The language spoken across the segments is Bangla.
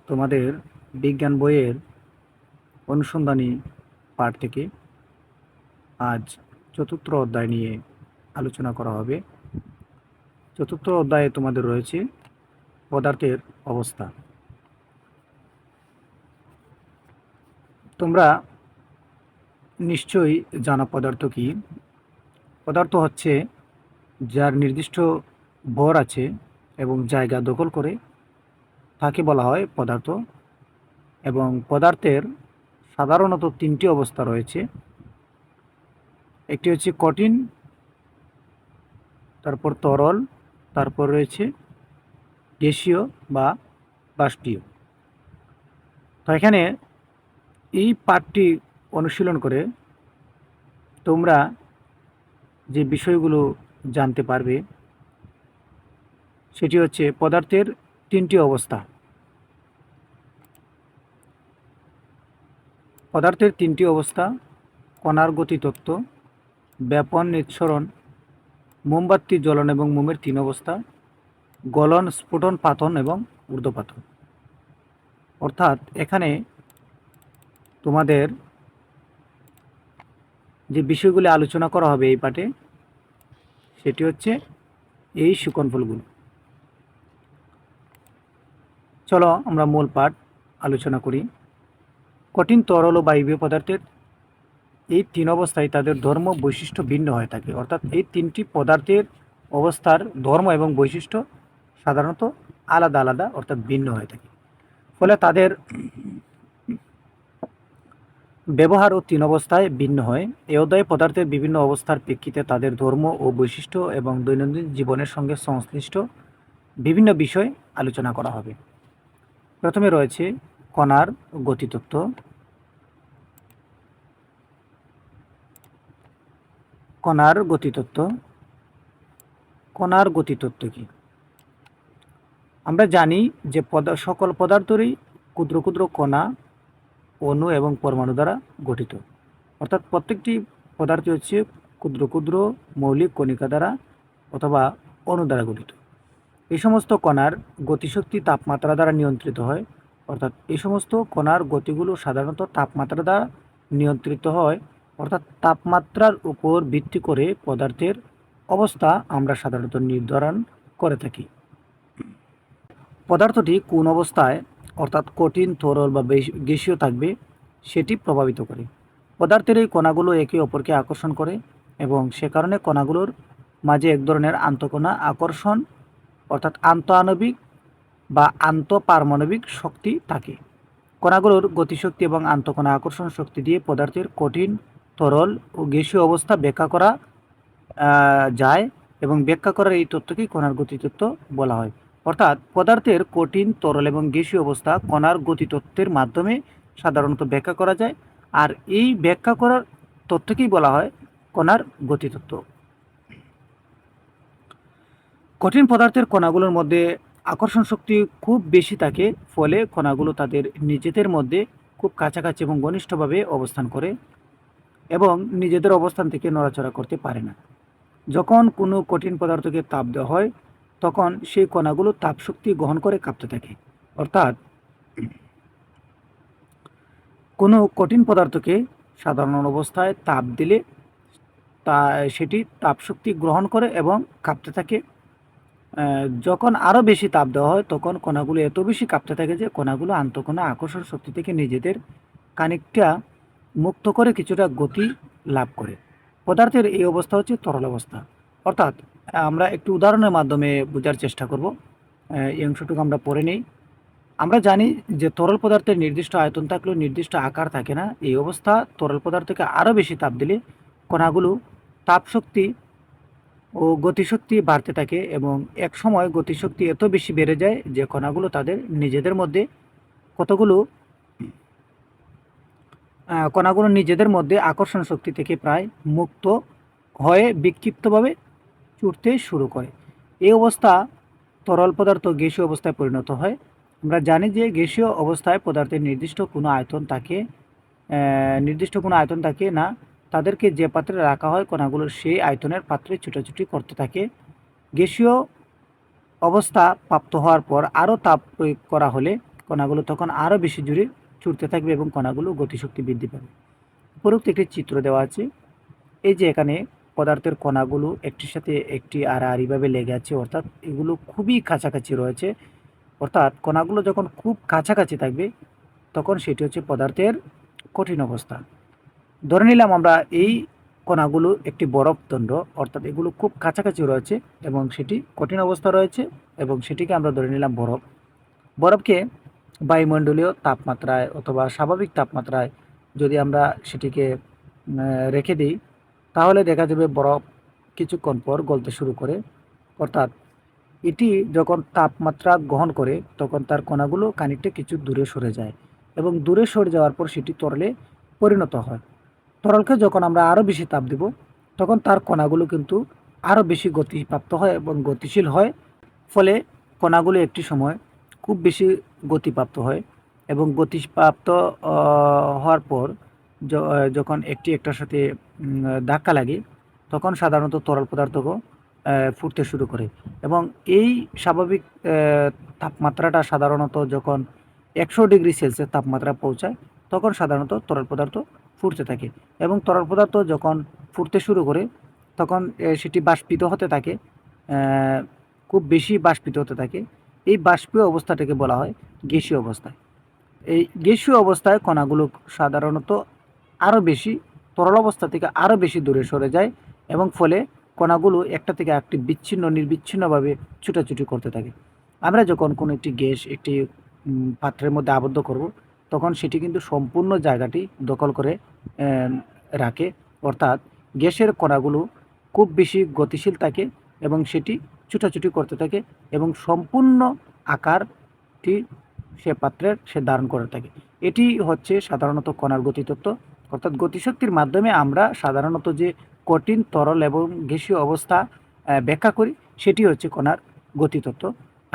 তোমাদের বিজ্ঞান বইয়ের অনুসন্ধানী পাঠ থেকে আজ চতুর্থ অধ্যায় নিয়ে আলোচনা করা হবে। চতুর্থ অধ্যায়ে তোমাদের রয়েছে পদার্থের অবস্থা। তোমরা নিশ্চয়ই জানো পদার্থ কি। পদার্থ হচ্ছে যার নির্দিষ্ট ভর আছে এবং জায়গা দখল করে তাকে বলা হয় পদার্থ। এবং পদার্থের সাধারণত তিনটি অবস্থা রয়েছে। একটি হচ্ছে কঠিন, তারপর তরল, তারপর রয়েছে গ্যাসীয় বা বাষ্পীয়। তো এখানে এই পাঠটি অনুশীলন করে তোমরা যে বিষয়গুলো জানতে পারবে সেটি হচ্ছে পদার্থের তিনটি অবস্থা। পদার্থের তিনটি অবস্থা: কণার গতিতত্ত্ব, ব্যাপন নিঃসরণ, মোমবাতি জ্বলন এবং মোমের তিন অবস্থা, গলন, স্ফুটন, পাতন এবং ঊর্ধ্বপাতন। অর্থাৎ এখানে তোমাদের যে বিষয়গুলি আলোচনা করা হবে এই পাঠে সেটি হচ্ছে এই সুকণফলগুলো। চলো আমরা মূল পাঠ আলোচনা করি। কঠিন, তরল ও বায়বীয় পদার্থের এই তিন অবস্থায় তাদের ধর্ম বৈশিষ্ট্য ভিন্ন হয়ে থাকে। অর্থাৎ এই তিনটি পদার্থের অবস্থার ধর্ম এবং বৈশিষ্ট্য সাধারণত আলাদা আলাদা অর্থাৎ ভিন্ন হয়ে থাকে। ফলে তাদের ব্যবহারও তিন অবস্থায় ভিন্ন হয়। এ অধ্যায়ে পদার্থের বিভিন্ন অবস্থার প্রেক্ষিতে তাদের ধর্ম ও বৈশিষ্ট্য এবং দৈনন্দিন জীবনের সঙ্গে সংশ্লিষ্ট বিভিন্ন বিষয় আলোচনা করা হবে। প্রথমে রয়েছে কণার গতিতত্ত্ব। কণার গতিতত্ত্ব। কণার গতিতত্ত্ব কি? আমরা জানি যে সকল পদার্থেরই ক্ষুদ্র ক্ষুদ্র কণা, অণু এবং পরমাণু দ্বারা গঠিত। অর্থাৎ প্রত্যেকটি পদার্থ হচ্ছে ক্ষুদ্র ক্ষুদ্র মৌলিক কণিকা দ্বারা অথবা অণু দ্বারা গঠিত। এই সমস্ত কণার গতিশক্তি তাপমাত্রা দ্বারা নিয়ন্ত্রিত হয়। অর্থাৎ এই সমস্ত কণার গতিগুলো সাধারণত তাপমাত্রা দ্বারা নিয়ন্ত্রিত হয়। অর্থাৎ তাপমাত্রার উপর ভিত্তি করে পদার্থের অবস্থা আমরা সাধারণত নির্ধারণ করে থাকি। পদার্থটি কোন অবস্থায় অর্থাৎ কঠিন, তরল বা গ্যাসীয় থাকবে সেটি প্রভাবিত করে। পদার্থের এই কণাগুলো একে অপরকে আকর্ষণ করে এবং সে কারণে কণাগুলোর মাঝে এক ধরনের আন্তঃকণা আকর্ষণ অর্থাৎ আন্তঃআণবিক বা আন্তঃপারমাণবিক শক্তি থাকে। কণাগুলোর গতিশক্তি এবং আন্তঃকণা আকর্ষণ শক্তি দিয়ে পদার্থের কঠিন, তরল ও গ্যাসীয় অবস্থা ব্যাখ্যা করা যায় এবং ব্যাখ্যা করার এই তত্ত্বকেই কণার গতিতত্ত্ব বলা হয়। অর্থাৎ পদার্থের কঠিন, তরল এবং গ্যাসীয় অবস্থা কণার গতিতত্ত্বের মাধ্যমে সাধারণত ব্যাখ্যা করা যায়। আর এই ব্যাখ্যা করার তত্ত্বকেই বলা হয় কণার গতিতত্ত্ব। কঠিন পদার্থের কণাগুলোর মধ্যে আকর্ষণ শক্তি খুব বেশি থাকে, ফলে কণাগুলো তাদের নিজেদের মধ্যে খুব কাছাকাছি এবং ঘনিষ্ঠভাবে অবস্থান করে এবং নিজেদের অবস্থান থেকে নড়াচড়া করতে পারে না। যখন কোনো কঠিন পদার্থকে তাপ দেওয়া হয় তখন সেই কণাগুলো তাপশক্তি গ্রহণ করে কাঁপতে থাকে। অর্থাৎ কোনো কঠিন পদার্থকে সাধারণ অবস্থায় তাপ দিলে সেটি তাপশক্তি গ্রহণ করে এবং কাঁপতে থাকে। যখন আরও বেশি তাপ দেওয়া হয় তখন কণাগুলো এত বেশি কাঁপতে থাকে যে কণাগুলো আন্তঃকণা আকর্ষণ শক্তি থেকে নিজেদের খানিকটা মুক্ত করে কিছুটা গতি লাভ করে। পদার্থের এই অবস্থা হচ্ছে তরল অবস্থা। অর্থাৎ আমরা একটু উদাহরণের মাধ্যমে বোঝার চেষ্টা করব। এই অংশটুকু আমরা পড়ে নিই। আমরা জানি যে তরল পদার্থের নির্দিষ্ট আয়তন থাকলেও নির্দিষ্ট আকার থাকে না। এই অবস্থা তরল পদার্থকে আরও বেশি তাপ দিলে কণাগুলো তাপশক্তি ও গতিশক্তি বাড়তে থাকে এবং এক সময় গতিশক্তি এত বেশি বেড়ে যায় যে কণাগুলো তাদের নিজেদের মধ্যে নিজেদের মধ্যে আকর্ষণ শক্তি থেকে প্রায় মুক্ত হয়ে বিক্ষিপ্তভাবে ছুটতে শুরু করে। এই অবস্থা তরল পদার্থ গ্যাসীয় অবস্থায় পরিণত হয়। আমরা জানি যে গ্যাসীয় অবস্থায় পদার্থের নির্দিষ্ট কোনো আয়তন থাকে না। তাদেরকে যে পাত্রে রাখা হয় কণাগুলো সেই আয়তনের পাত্রে ছুটাছুটি করতে থাকে। গ্যাসীয় অবস্থা প্রাপ্ত হওয়ার পর আরও তাপ প্রয়োগ করা হলে কণাগুলো তখন আরও বেশি জুড়ে ছুটতে থাকবে এবং কণাগুলো গতিশক্তি বৃদ্ধি পাবে। উপরোক্ত একটি চিত্র দেওয়া আছে। এই যে এখানে পদার্থের কণাগুলো একটির সাথে একটি আড়াআড়িভাবে লেগে আছে, অর্থাৎ এগুলো খুবই কাছাকাছি রয়েছে। অর্থাৎ কণাগুলো যখন খুব কাছাকাছি থাকবে তখন সেটি হচ্ছে পদার্থের কঠিন অবস্থা। ধরে নিলাম আমরা এই কণাগুলো একটি বরফদণ্ড, অর্থাৎ এগুলো খুব কাছাকাছি রয়েছে এবং সেটি কঠিন অবস্থা রয়েছে এবং সেটিকে আমরা ধরে নিলাম বরফ। বরফকে বায়ুমণ্ডলীয় তাপমাত্রায় অথবা স্বাভাবিক তাপমাত্রায় যদি আমরা সেটিকে রেখে দিই তাহলে দেখা যাবে বরফ কিছুক্ষণ পর গলতে শুরু করে। অর্থাৎ এটি যখন তাপমাত্রা গ্রহণ করে তখন তার কণাগুলো খানিকটা কিছু দূরে সরে যায় এবং দূরে সরে যাওয়ার পর সেটি তরলে পরিণত হয়। তরলকে যখন আমরা আরও বেশি তাপ দেব তখন তার কণাগুলো কিন্তু আরও বেশি গতিপ্রাপ্ত হয় এবং গতিশীল হয়। ফলে কণাগুলো একটি সময় খুব বেশি গতিপ্রাপ্ত হয় এবং গতিপ্রাপ্ত হওয়ার পর যখন একটি একটার সাথে ধাক্কা লাগে তখন সাধারণত তরল পদার্থকেও ফুটতে শুরু করে এবং এই স্বাভাবিক তাপমাত্রাটা সাধারণত যখন 100 ডিগ্রি সেলসিয়াস তাপমাত্রা পৌঁছায় তখন সাধারণত তরল পদার্থ ফুটতে থাকে এবং তরল পদার্থ যখন ফুটতে শুরু করে তখন সেটি বাষ্পিত হতে থাকে, খুব বেশি বাষ্পিত হতে থাকে। এই বাষ্পীয় অবস্থাটাকে বলা হয় গ্যাসীয় অবস্থায়। এই গ্যাসীয় অবস্থায় কণাগুলো সাধারণত আরও বেশি তরল অবস্থা থেকে আরও বেশি দূরে সরে যায় এবং ফলে কণাগুলো একটা থেকে একটি নির্বিচ্ছিন্নভাবে ছুটাছুটি করতে থাকে। আমরা যখন কোনো একটি গ্যাস একটি পাত্রের মধ্যে আবদ্ধ করব তখন সেটি কিন্তু সম্পূর্ণ জায়গাটি দখল করে রাখে, অর্থাৎ গ্যাসের কণাগুলো খুব বেশি গতিশীল থাকে এবং সেটি ছুটাছুটি করতে থাকে এবং সম্পূর্ণ আকারটি সে পাত্রের সে ধারণ করে থাকে। এটি হচ্ছে সাধারণত কণার গতিতত্ত্ব। অর্থাৎ গতিশক্তির মাধ্যমে আমরা সাধারণত যে কঠিন তরল এবং গ্যাসীয় অবস্থা ব্যাখ্যা করি সেটি হচ্ছে কণার গতিতত্ত্ব।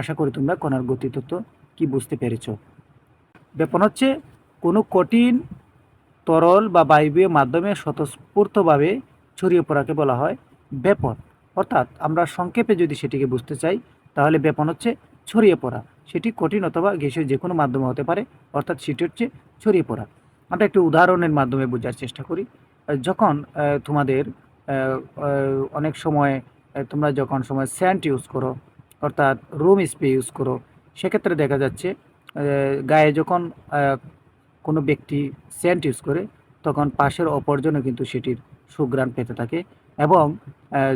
আশা করি তোমরা কণার গতিতত্ত্ব কি বুঝতে পেরেছ। ব্যাপন হচ্ছে কোনো কঠিন তরল বা বায়বীয় মাধ্যমে স্বতঃস্ফূর্তভাবে ছড়িয়ে পড়াকে বলা হয় ব্যাপন। অর্থাৎ আমরা সংক্ষেপে যদি সেটিকে বুঝতে চাই তাহলে ব্যাপন হচ্ছে ছড়িয়ে পড়া। সেটি কঠিন অথবা গ্যাসীয় যে কোনো মাধ্যমে হতে পারে, অর্থাৎ সেটি হচ্ছে ছড়িয়ে পড়া। আমরা একটি উদাহরণের মাধ্যমে বোঝার চেষ্টা করি। যখন তোমাদের অনেক সময় তোমরা যখন স্যান্ড ইউজ করো, অর্থাৎ রুম স্প্রে ইউজ করো, সেক্ষেত্রে দেখা যাচ্ছে গায়ে যখন কোনো ব্যক্তি সেন্ট ইউজ করে তখন পাশের অপরজনও কিন্তু সেটির সুঘ্রাণ পেতে থাকে এবং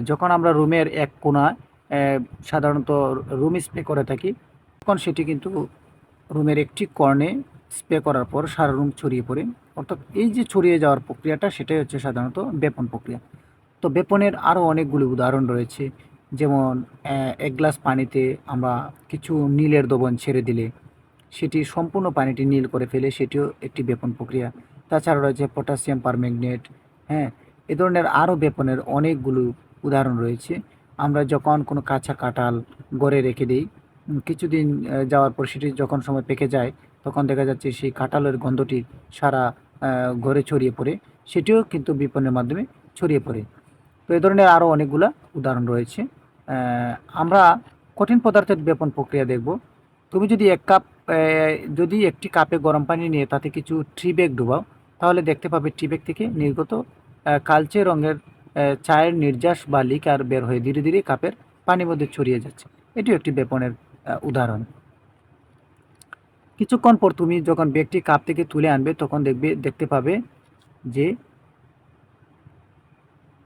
যখন আমরা রুমের এক কোণায় সাধারণত রুম স্প্রে করে থাকি তখন সেটি কিন্তু রুমের একটি কর্ণে স্প্রে করার পর সারা রুম ছড়িয়ে পড়ে। অর্থাৎ এই যে ছড়িয়ে যাওয়ার প্রক্রিয়াটা সেটাই হচ্ছে সাধারণত ব্যাপন প্রক্রিয়া। তো ব্যাপনের আরও অনেকগুলি উদাহরণ রয়েছে, যেমন এক গ্লাস পানিতে আমরা কিছু নীলের দ্রবণ ছেড়ে দিলে সেটি সম্পূর্ণ পানিটি নীল করে ফেলে, সেটিও একটি ব্যাপন প্রক্রিয়া। তাছাড়া রয়েছে পটাশিয়াম পারম্যাঙ্গনেট। হ্যাঁ, এ ধরনের আরও ব্যাপনের অনেকগুলো উদাহরণ রয়েছে। আমরা যখন কোনো কাঁচা কাঁঠাল গড়ে রেখে দিই, কিছুদিন যাওয়ার পর সেটি যখন সময় পেকে যায় তখন দেখা যাচ্ছে সেই কাঁঠালের গন্ধটি সারা ঘরে ছড়িয়ে পড়ে, সেটিও কিন্তু বিপণের মাধ্যমে ছড়িয়ে পড়ে। তো এ ধরনের আরও অনেকগুলো উদাহরণ রয়েছে। আমরা কঠিন পদার্থের ব্যাপন প্রক্রিয়া দেখব। তুমি যদি যদি একটি কাপে গরম পানি নিয়ে তাতে কিছু টি ব্যাগ ডুবাও তাহলে দেখতে পাবে টি ব্যাগ থেকে নির্গত কালচে রঙের চায়ের নির্যাস বা লিকার বের হয়ে ধীরে ধীরে কাপের পানির মধ্যে ছড়িয়ে যাচ্ছে। এটিও একটি ব্যাপনের উদাহরণ। কিছুক্ষণ পর তুমি যখন ব্যাগটি কাপ থেকে তুলে আনবে তখন দেখতে পাবে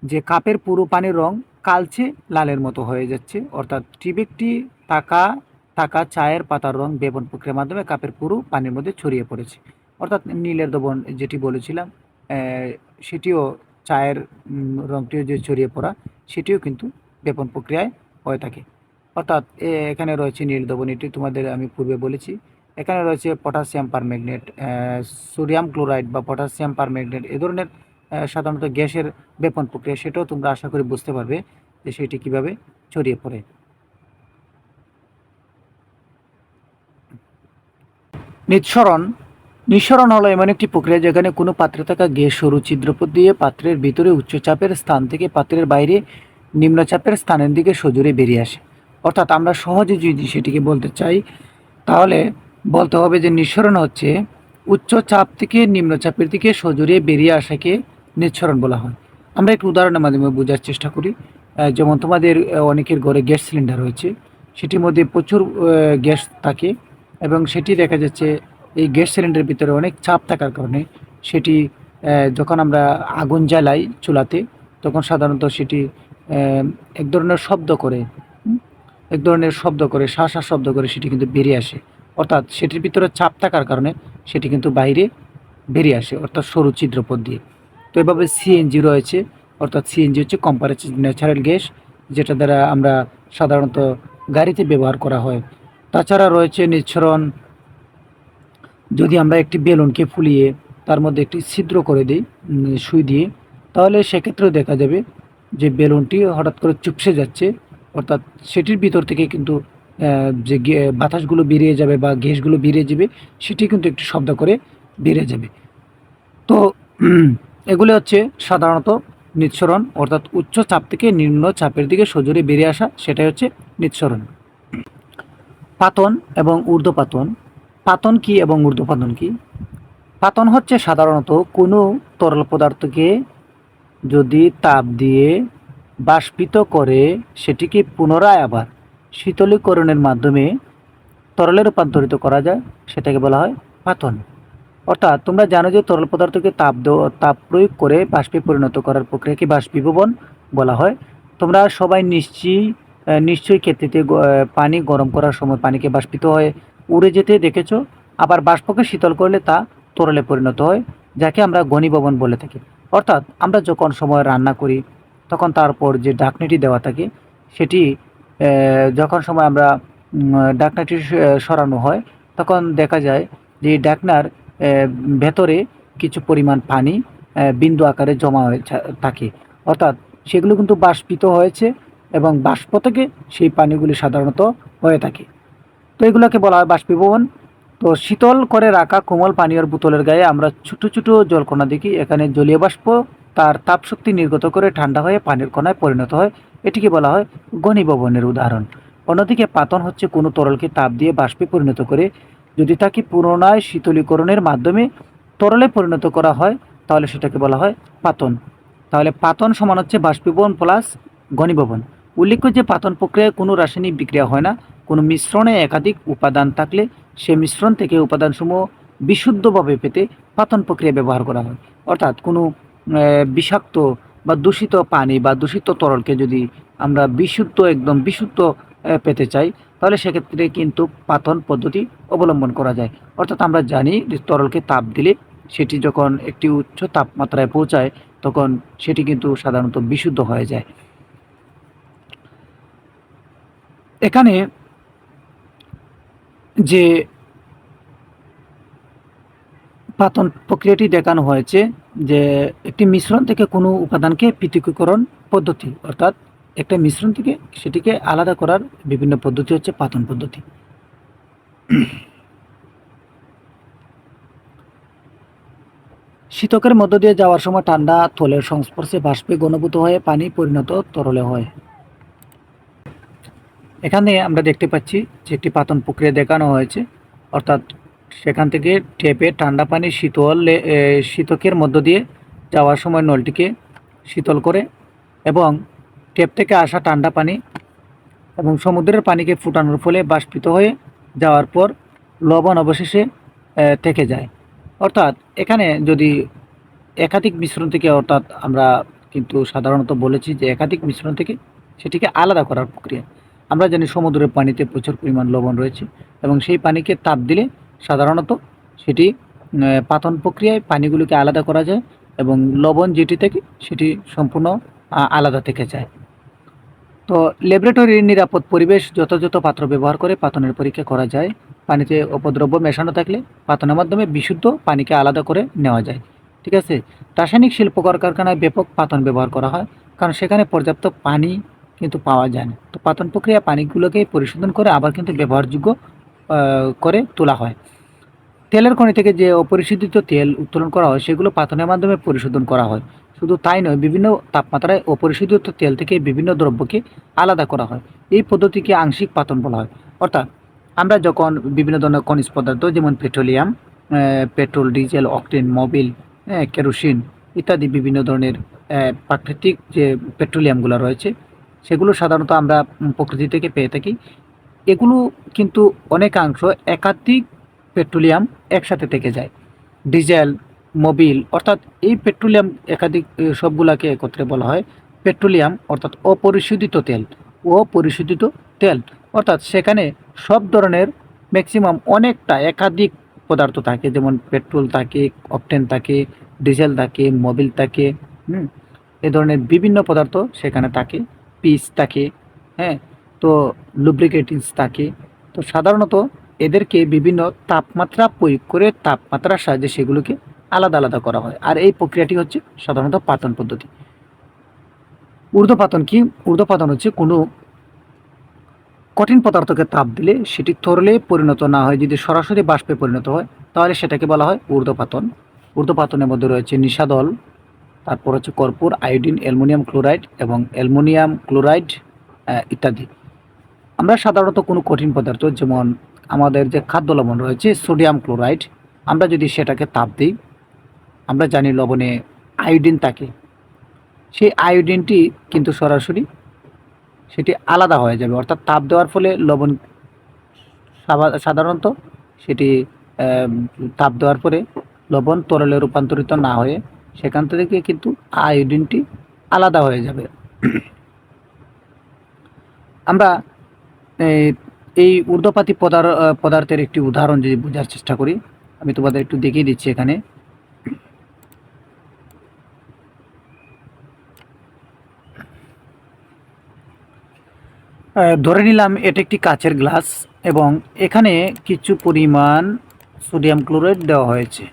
যে কাপের পুরো পানির রং কালচে লালের মতো হয়ে যাচ্ছে। অর্থাৎ টি ব্যাগটি থাকা চায়ের পাতার রং ব্যাপন প্রক্রিয়ার মাধ্যমে কাপের পুরো পানির মধ্যে ছড়িয়ে পড়েছে। অর্থাৎ নীলের দ্রবণ যেটি বলেছিলাম সেটিও চায়ের রংটিও যে ছড়িয়ে পড়া সেটিও কিন্তু ব্যাপন প্রক্রিয়ায় হয়ে থাকে। অর্থাৎ এখানে রয়েছে নীল দ্রবণ, এটি তোমাদের আমি পূর্বে বলেছি। এখানে রয়েছে পটাশিয়াম পারম্যাঙ্গনেট, সোডিয়াম ক্লোরাইড বা পটাশিয়াম পারম্যাঙ্গনেট, এ ধরনের সাধারণত গ্যাসের ব্যাপন প্রক্রিয়া, সেটাও তোমরা আশা করি বুঝতে পারবে যে সেটি কিভাবে ছড়িয়ে পড়ে। নিঃসরণ হলো এমন একটি প্রক্রিয়া যেখানে কোনো পাত্রে থাকা গ্যাস সরু ছিদ্রপথ দিয়ে পাত্রের ভিতরে উচ্চ চাপের স্থান থেকে পাত্রের বাইরে নিম্নচাপের স্থানের দিকে সজোরে বেরিয়ে আসে। অর্থাৎ আমরা সহজে যদি সেটিকে বলতে চাই তাহলে বলতে হবে যে নিঃসরণ হচ্ছে উচ্চ চাপ থেকে নিম্ন চাপের দিকে সজোরে বেরিয়ে আসাকে নিঃসরণ বলা হয়। আমরা একটু উদাহরণের মাধ্যমে বোঝার চেষ্টা করি। যেমন তোমাদের অনেকের ঘরে গ্যাস সিলিন্ডার রয়েছে, সেটির মধ্যে প্রচুর গ্যাস থাকে এবং সেটি দেখা যাচ্ছে এই গ্যাস সিলিন্ডারের ভিতরে অনেক চাপ থাকার কারণে সেটি যখন আমরা আগুন জ্বালাই চুলাতে, তখন সাধারণত সেটি এক ধরনের শব্দ করে, এক ধরনের শব্দ করে, শা শব্দ করে সেটি কিন্তু বেরিয়ে আসে। অর্থাৎ সেটির ভিতরে চাপ থাকার কারণে সেটি কিন্তু বাইরে বেরিয়ে আসে, অর্থাৎ সরু ছিদ্রপথ দিয়ে। তো এভাবে সিএনজি রয়েছে, অর্থাৎ সিএনজি হচ্ছে কম্পারেসড ন্যাচারাল গ্যাস, যেটা দ্বারা আমরা সাধারণত গাড়িতে ব্যবহার করা হয়। তাছাড়া রয়েছে নিঃসরণ। যদি আমরা একটি বেলুনকে ফুলিয়ে তার মধ্যে একটি ছিদ্র করে দিই সুই দিয়ে, তাহলে সেক্ষেত্রেও দেখা যাবে যে বেলুনটি হঠাৎ করে চুপসে যাচ্ছে, অর্থাৎ সেটির ভিতর থেকে কিন্তু যে বাতাসগুলো বেরিয়ে যাবে বা গ্যাসগুলো বেরিয়ে যাবে, সেটি কিন্তু একটু শব্দ করে বেরিয়ে যাবে। তো এগুলো হচ্ছে সাধারণত নিঃসরণ, অর্থাৎ উচ্চ চাপ থেকে নিম্ন চাপের দিকে সজোরে বেরিয়ে আসা, সেটাই হচ্ছে নিঃসরণ। পাতন এবং ঊর্ধ্বপাতন। পাতন কি এবং ঊর্ধ্বপাতন কি? পাতন হচ্ছে সাধারণত কোনো তরল পদার্থকে যদি তাপ দিয়ে বাষ্পিত করে সেটিকে পুনরায় আবার শীতলীকরণের মাধ্যমে তরলে রূপান্তরিত করা যায়, সেটাকে বলা হয় পাতন। অর্থাৎ তোমরা জানো যে তরল পদার্থকে তাপ প্রয়োগ করে বাষ্পে পরিণত করার প্রক্রিয়াকে বাষ্পীভবন বলা হয়। তোমরা সবাই নিশ্চয়ই ক্ষেত্রেতে পানি গরম করার সময় পানিকে বাষ্পিত হয়ে উড়ে যেতে দেখেছো। আবার বাষ্পকে শীতল করলে তা তরলে পরিণত হয়, যাকে আমরা ঘনীভবন বলে থাকি। অর্থাৎ আমরা যখন সময় রান্না করি তখন তারপর যে ঢাকনিটি দেওয়া থাকে সেটি যখন সময় আমরা ঢাকনাটি সরানো হয়, তখন দেখা যায় যে ঢাকনার ভেতরে কিছু পরিমাণ পানি বিন্দু আকারে জমা হয়ে থাকে। অর্থাৎ সেগুলো কিন্তু বাষ্পিত হয়েছে এবং বাষ্প থেকে সেই পানিগুলি সাধারণত হয়ে থাকে। তো এগুলোকে বলা হয় বাষ্পীভবন। তো শীতল করে রাখা কোমল পানীয়র বোতলের গায়ে আমরা ছোট ছোট জলকণা দেখি। এখানে জলীয় বাষ্প তার তাপশক্তি নির্গত করে ঠান্ডা হয়ে পানির কণায় পরিণত হয়, এটিকে বলা হয় ঘনীভবনের উদাহরণ। অন্যদিকে পাতন হচ্ছে কোনো তরলকে তাপ দিয়ে বাষ্পে পরিণত করে যদি তাকে পুনরায় শীতলীকরণের মাধ্যমে তরলে পরিণত করা হয়, তাহলে সেটাকে বলা হয় পাতন। তাহলে পাতন সমান হচ্ছে বাষ্পীভবন প্লাস ঘনীভবন। উল্লেখ্য যে পাতন প্রক্রিয়ায় কোনো রাসায়নিক বিক্রিয়া হয় না। কোনো মিশ্রণে একাধিক উপাদান থাকলে সে মিশ্রণ থেকে উপাদানসমূহ বিশুদ্ধভাবে পেতে পাতন প্রক্রিয়া ব্যবহার করা হয়। অর্থাৎ কোনো বিষাক্ত বা দূষিত পানি বা দূষিত তরলকে যদি আমরা একদম বিশুদ্ধ পেতে চাই, তাহলে সেক্ষেত্রে কিন্তু পাতন পদ্ধতি অবলম্বন করা যায়। অর্থাৎ আমরা জানি যে তরলকে তাপ দিলে সেটি যখন একটি উচ্চ তাপমাত্রায় পৌঁছায়, তখন সেটি কিন্তু সাধারণত বিশুদ্ধ হয়ে যায়। এখানে যে পাতন প্রক্রিয়াটি দেখানো হয়েছে যে একটি মিশ্রণ থেকে কোনো উপাদানকে পৃথকীকরণ পদ্ধতি, অর্থাৎ একটা মিশ্রণ থেকে সেটিকে আলাদা করার বিভিন্ন পদ্ধতি হচ্ছে পাতন পদ্ধতি। শীতকের মধ্য দিয়ে যাওয়ার সময় ঠান্ডা তলের সংস্পর্শে বাষ্পে ঘনীভূত হয়ে পানি পরিণত তরলে হয়। এখানে আমরা দেখতে পাচ্ছি যে একটি পাতন প্রক্রিয়া দেখানো হয়েছে, অর্থাৎ সেখান থেকে টেপে ঠান্ডা পানি শীতকের মধ্য দিয়ে যাওয়ার সময় নলটিকে শীতল করে এবং টেপ থেকে আসা ঠান্ডা পানি এবং সমুদ্রের পানিকে ফুটানোর ফলে বাষ্পিত হয়ে যাওয়ার পর লবণ অবশেষে থেকে যায়। অর্থাৎ এখানে যদি একাধিক মিশ্রণ থেকে, অর্থাৎ আমরা কিন্তু সাধারণত বলেছি যে একাধিক মিশ্রণ থেকে সেটিকে আলাদা করার প্রক্রিয়া। আমরা জানি সমুদ্রের পানিতে প্রচুর পরিমাণ লবণ রয়েছে এবং সেই পানিকে তাপ দিলে সাধারণত সেটি পাতন প্রক্রিয়ায় পানিগুলিকে আলাদা করা যায় এবং লবণ যেটি থেকে সেটি সম্পূর্ণ আলাদা থেকে যায়। তো ল্যাবরেটরির নিরাপদ পরিবেশ যথাযথ পাত্র ব্যবহার করে পাতনের পরীক্ষা করা যায়। পানিতে অপদ্রব্য মেশানো থাকলে পাতনের মাধ্যমে বিশুদ্ধ পানিকে আলাদা করে নেওয়া যায়। ঠিক আছে। রাসায়নিক শিল্প কলকারখানায় ব্যাপক পাতন ব্যবহার করা হয়, কারণ সেখানে পর্যাপ্ত পানি কিন্তু পাওয়া যায় না। তো পাতন প্রক্রিয়া পানিগুলোকে পরিশোধন করে আবার কিন্তু ব্যবহারযোগ্য করে তোলা হয়। তেলের খনি থেকে যে অপরিশোধিত তেল উত্তোলন করা হয় সেগুলো পাতনের মাধ্যমে পরিশোধন করা হয়। শুধু তাই নয়, বিভিন্ন তাপমাত্রায় অপরিশোধিত তেল থেকে বিভিন্ন দ্রব্যকে আলাদা করা হয়। এই পদ্ধতিকে আংশিক পাতন বলা হয়। অর্থাৎ আমরা যখন বিভিন্ন ধরনের খনিজ পদার্থ যেমন petroleum, petrol, diesel, octane, Mobil, kerosene ইত্যাদি বিভিন্ন ধরনের প্রাকৃতিক যে পেট্রোলিয়ামগুলো রয়েছে সেগুলো সাধারণত আমরা প্রকৃতি থেকে পেয়ে থাকি। এগুলো কিন্তু অনেকাংশ একাধিক পেট্রোলিয়াম একসাথে থেকে যায়। ডিজেল, মোবিল অর্থাৎ এই পেট্রোলিয়াম একাধিক সবগুলাকে একত্রে বলা হয় পেট্রোলিয়াম অর্থাৎ অপরিশোধিত তেল। অপরিশোধিত তেল অর্থাৎ সেখানে সব ধরনের ম্যাক্সিমাম অনেকটা একাধিক পদার্থ থাকে, যেমন পেট্রোল থাকে, অকটেন থাকে, ডিজেল থাকে, মোবিল থাকে, এ ধরনের বিভিন্ন পদার্থ সেখানে থাকে, পিচ থাকে, হ্যাঁ, তো লুব্রিকেটিংস থাকে। তো সাধারণত এদেরকে বিভিন্ন তাপমাত্রা প্রয়োগ করে তাপমাত্রার সাহায্যে সেগুলোকে আলাদা আলাদা করা হয়, আর এই প্রক্রিয়াটি হচ্ছে সাধারণত পাতন পদ্ধতি। ঊর্ধ্বপাতন কি? ঊর্ধ্বপাতন হচ্ছে কোনো কঠিন পদার্থকে তাপ দিলে সেটি তরলে পরিণত না হয় যদি সরাসরি বাষ্পে পরিণত হয় তাহলে সেটাকে বলা হয় ঊর্ধ্বপাতন। ঊর্ধ্বপাতনের মধ্যে রয়েছে নিশাদল, তারপর হচ্ছে কর্পূর, আয়োডিন, অ্যালুমিনিয়াম ক্লোরাইড এবং অ্যালুমিনিয়াম ক্লোরাইড ইত্যাদি। আমরা সাধারণত কোনো কঠিন পদার্থ যেমন আমাদের যে খাদ্য লবণ রয়েছে সোডিয়াম ক্লোরাইড, আমরা যদি সেটাকে তাপ দিই, আমরা জানি লবণে আয়োডিন থাকে, সেই আয়োডিনটি কিন্তু সরাসরি সেটি আলাদা হয়ে যাবে, অর্থাৎ তাপ দেওয়ার ফলে লবণ সাধারণত সেটি তাপ দেওয়ার পরে লবণ তরলে রূপান্তরিত না হয়ে সেখান থেকে কিন্তু আয়োডিনটি আলাদা হয়ে যাবে। আমরা এই ঊর্ধ্বপাতী পদার্থের একটি উদাহরণ যদি বোঝার চেষ্টা করি, আমি তোমাদের একটু দেখিয়ে দিচ্ছি এখানে। ধরে নিলাম এটা একটি কাচের গ্লাস এবং এখানে কিছু পরিমাণ সোডিয়াম ক্লোরাইড দেওয়া হয়েছে,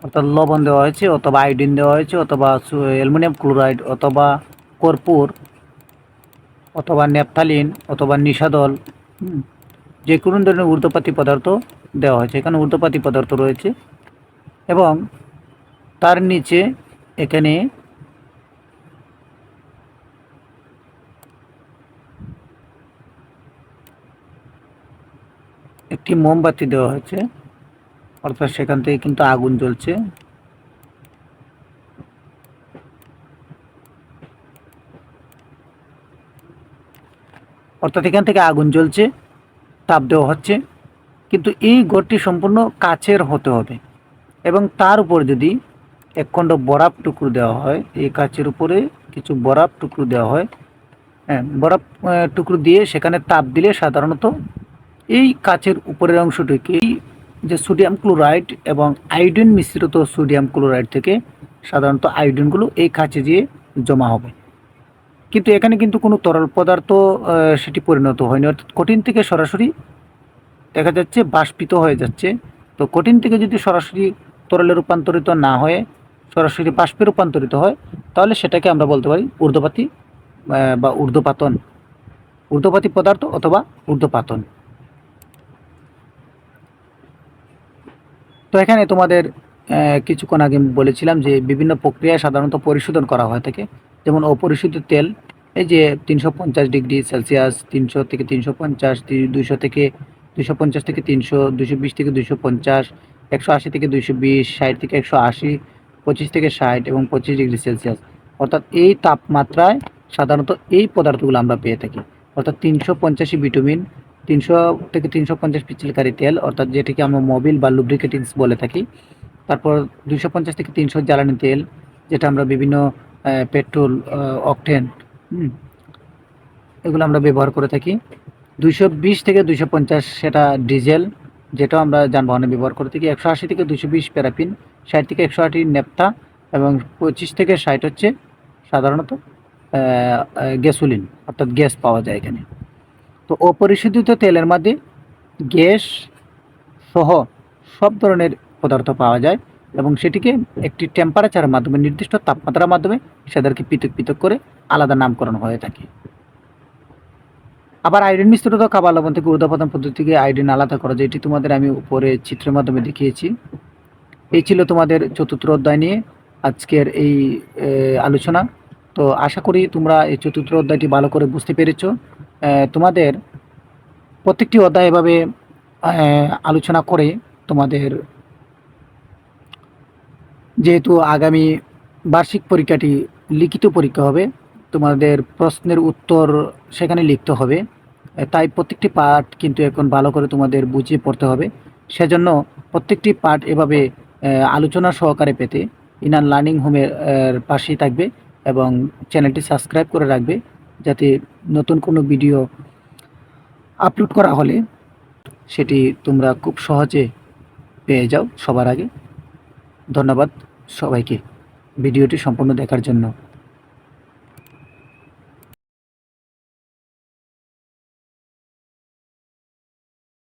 অর্থাৎ লবণ দেওয়া হয়েছে, অথবা আয়োডিন দেওয়া হয়েছে, অথবা অ্যালুমিনিয়াম ক্লোরাইড, অথবা কর্পূর, অথবা ন্যাপথালিন, অথবা নিশাদল, যে কোনো ধরনের ঊর্ধ্বপাতী পদার্থ দেওয়া হয়েছে। এখানে ঊর্ধ্বপাতী পদার্থ রয়েছে এবং তার নিচে এখানে একটি মোমবাতি দেওয়া হয়েছে, অর্থাৎ সেখান থেকে কিন্তু আগুন জ্বলছে। অর্থাৎ এখান থেকে আগুন জ্বলছে, তাপ দেওয়া হচ্ছে, কিন্তু এই ঘরটি সম্পূর্ণ কাচের হতে হবে এবং তার উপর যদি একখণ্ড বরফ টুকরো দেওয়া হয়, এই কাচের উপরে কিছু বরফ টুকরো দেওয়া হয়, হ্যাঁ, বরফ টুকরো দিয়ে সেখানে তাপ দিলে সাধারণত এই কাচের উপরের অংশটিকে যে সোডিয়াম ক্লোরাইড এবং আয়োডিন মিশ্রিত সোডিয়াম ক্লোরাইড থেকে সাধারণত আয়োডিনগুলো এই কাচে দিয়ে জমা হবে। কিন্তু এখানে কিন্তু কোনো তরল পদার্থ সেটি পরিণত হয়নি, অর্থাৎ কঠিন থেকে সরাসরি দেখা যাচ্ছে বাষ্পিত হয়ে যাচ্ছে। তো কঠিন থেকে যদি সরাসরি তরলে রূপান্তরিত না হয়ে সরাসরি বাষ্পে রূপান্তরিত হয় তাহলে সেটাকে আমরা বলতে পারি ঊর্ধ্বপাতী বা ঊর্ধ্বপাতন, ঊর্ধ্বপাতী পদার্থ অথবা ঊর্ধ্বপাতন। তো এখানে তোমাদের কিছুক্ষণ আগে বলেছিলাম যে বিভিন্ন প্রক্রিয়ায় সাধারণত পরিশোধন করা হয়ে থাকে, যেমন অপরিশোধিত তেল, এই যে 350 ডিগ্রি সেলসিয়াস, 300 থেকে 350, 200 থেকে 250 থেকে 300, 220 থেকে 250, 180 থেকে 220, 60 থেকে 180, 25 থেকে 60 এবং 25 ডিগ্রি সেলসিয়াস, অর্থাৎ এই তাপমাত্রায় সাধারণত এই পদার্থগুলো আমরা পেয়ে থাকি। অর্থাৎ 350 বিটুমিন, 300 থেকে 350 পিচ্ছিলকারী তেল, অর্থাৎ যেটিকে আমরা মোবিল বা লুব্রিকেটিংস বলে থাকি। তারপর 250 থেকে 300 জ্বালানি তেল, যেটা আমরা বিভিন্ন পেট্রোল, অকটেন, এগুলো আমরা ব্যবহার করে থাকি। 220 থেকে 250 সেটা ডিজেল, যেটাও আমরা যানবাহনে ব্যবহার করে থাকি। 180 থেকে 220 প্যারাফিন, 60 থেকে 180 নেপথা এবং 25 থেকে 60 হচ্ছে সাধারণত গ্যাসোলিন, অর্থাৎ গ্যাস পাওয়া যায় এখানে। তো অপরিশোধিত তেলের মধ্যে গ্যাস সহ সব ধরনের পদার্থ পাওয়া যায় এবং সেটিকে একটি টেম্পারেচারের মাধ্যমে, নির্দিষ্ট তাপমাত্রার মাধ্যমে সেদেরকে পৃথক পৃথক করে আলাদা নামকরণ হয়ে থাকে। আবার আয়োডিন মিশ্রিত খাবার লবণ থেকে ঊর্ধ্বপাতন পদ্ধতিকে আয়োডিন আলাদা করা যায়, এটি তোমাদের আমি উপরে চিত্রের মাধ্যমে দেখিয়েছি। এই ছিল তোমাদের চতুর্থ অধ্যায় নিয়ে আজকের এই আলোচনা। তো আশা করি তোমরা এই চতুর্থ অধ্যায়টি ভালো করে বুঝতে পেরেছ। তোমাদের প্রত্যেকটি অধ্যায় এভাবে আলোচনা করে তোমাদের যেহেতু আগামী বার্ষিক পরীক্ষাটি লিখিত পরীক্ষা হবে, তোমাদের প্রশ্নের উত্তর সেখানে লিখতে হবে। তাই প্রত্যেকটি পার্ট কিন্তু এখন ভালো করে তোমাদের বুঝিয়ে পড়তে হবে। সেজন্য প্রত্যেকটি পার্ট এভাবে আলোচনা সহকারে পেতে ইনার লার্নিং হোমের পাশেই থাকবে এবং চ্যানেলটি সাবস্ক্রাইব করে রাখবে, যাতে নতুন কোনো ভিডিও আপলোড করা হলে সেটি তোমরা খুব সহজে পেয়ে যাও সবার আগে। ধন্যবাদ সবাইকে ভিডিওটি সম্পূর্ণ দেখার জন্য।